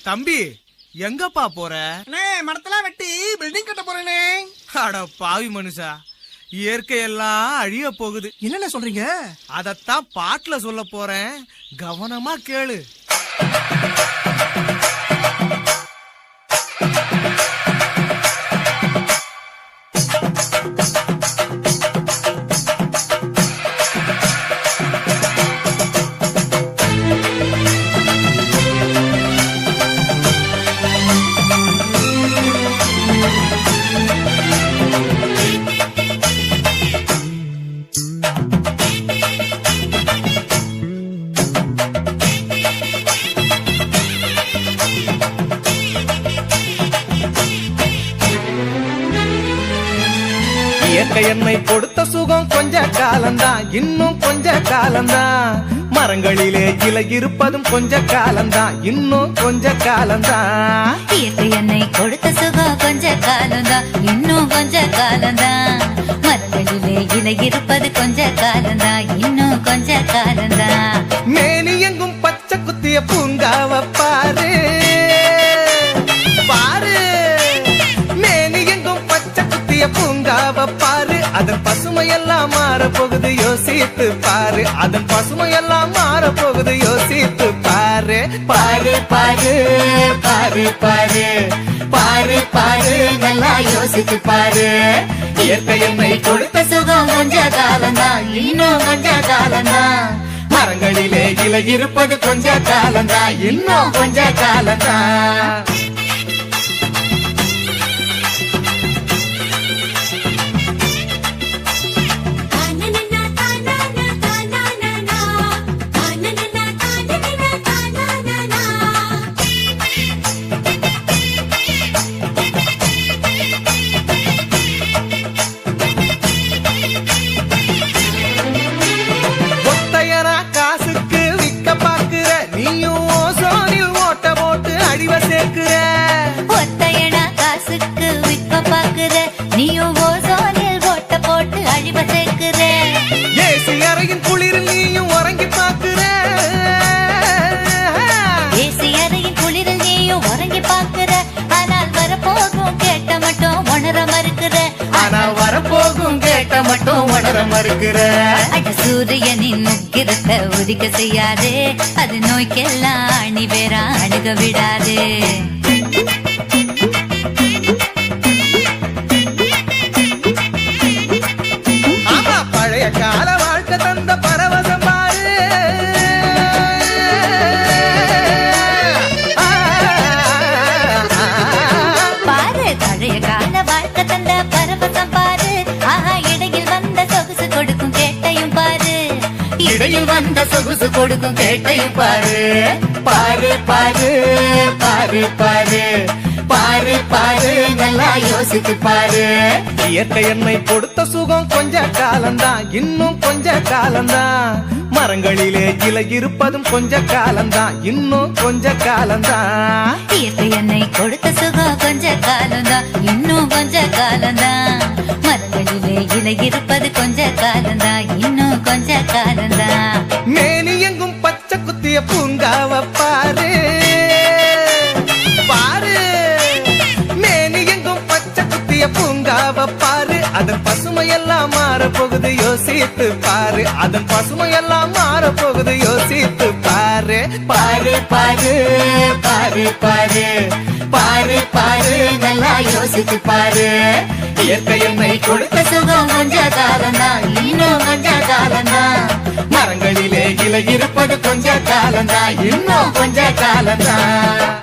தம்பி எங்கப்பா போற? மரத்தெல்லாம் வெட்டி பில்டிங் கட்ட போறேனே. அட பாவி மனுஷா, இயற்கையெல்லாம் அழிய போகுது. என்னென்ன சொல்றீங்க? அதத்தான் பாட்டுல சொல்ல போறேன், கவனமா கேளு. இயற்கை என்னை கொடுத்த சுகம் கொஞ்ச காலம்தான், இன்னும் கொஞ்ச காலம்தான். மரங்களிலே இலை இருப்பதும் கொஞ்ச காலம்தான், இன்னும் கொஞ்ச காலம்தான். இயற்கை என்னை கொடுத்த சுகம் கொஞ்ச காலம்தான், இன்னும் கொஞ்ச காலம்தான். மரங்களிலே இலை இருப்பது கொஞ்ச காலம்தான், இன்னும் கொஞ்ச காலம்தான். மேனி எங்கும் பச்சை குத்திய பூங்காவ பாரு பாரு, மேனி எங்கும் பச்சை குத்திய பூங்காவ பாரு. அதன் பசுமையெல்லாம் மாற போகுது, யோசித்து பாரு. அதன் பசுமையெல்லாம் மாற போகுது, யோசித்து பாரு. பாரு பாரு பாரு பாரு பாரு பாரு, நல்லா யோசித்து பாரு. இயற்கை என்னை கொடுத்த சுகம் கொஞ்ச காலம்தான், இன்னும் கொஞ்ச காலம்தான். மரங்களிலே இலை இருப்பது கொஞ்ச காலம்தான், இன்னும் கொஞ்ச காலம்தான். ஒத்தையனா காசுக்கு விற்க பாக்குற, நீயும் ஓசோனில் ஓட்ட போட்டு அழிவ சேர்க்கிற. ஏசி அறையின் குளிரில் நீயும் உறங்கி பாக்குற, ஏசி அறையின் குளிரில் நீயும் உறங்கி பாக்குற. ஆனால் வரப்போகும் கேட்ட மட்டும் உணர மறுக்கிற. ஆனா வரப்போகும் கேட்ட மட்டும் உணர மறுக்கிற. அட சூரியனின் முக்கிரத்தை உதிக்க செய்யாதே, அது நோய்க்கெல்லாம் அணி வேற அணுக விடாது. ஆமா, பழைய கால வாழ்க்கை தந்த பரவசம் பாரு. பாரு, பழைய கால வாழ்க்கை தந்த பரவசம் பாரு. ஆஹா, இடையில் வந்த சொகுசு கொடுக்கும் கேட்டையும் பாரு. இடையில் வந்த சொகுசு கொடுக்கும் கேட்டையும் பாரு. பாரு பாரு பாரு பாரு பாரு பாரு, நல்லா யோசித்து பாரு. இயற்கை என்னை கொடுத்த சுகம் கொஞ்ச காலம்தான், இன்னும் கொஞ்ச காலம்தான். மரங்களிலே இலை இருப்பதும் கொஞ்ச காலம்தான், இன்னும் கொஞ்ச காலம்தான். இயற்கை என்னை கொடுத்த சுகம் கொஞ்ச காலம்தான், இன்னும் கொஞ்ச காலம்தான். மரங்களிலே இலை இருப்பது கொஞ்ச காலம்தான், இன்னும் கொஞ்ச காலம்தான். மேனி எங்கும் பச்சை குத்திய பூங்காவ பாரு பாரு, மேனி எங்கும் பச்சை குத்திய பூங்காவ பாரு. அதன் பசுமையெல்லாம் மாற போகுது, யோசித்து பாரு. அதன் பசுமையெல்லாம் மாற போகுது, யோசித்து பாரு. பாரு பாரு பாரு பாரு பாரு பாரு, நல்லா யோசித்து பாரு. இயற்கை என்னை கொடுத்த சுகம் கொஞ்ச காலம்தான், இன்னும் கொஞ்ச காலம்தான். மரங்களிலே இலை இருப்பது கொஞ்ச காலம்தான், இன்னும் கொஞ்ச காலம்தான்.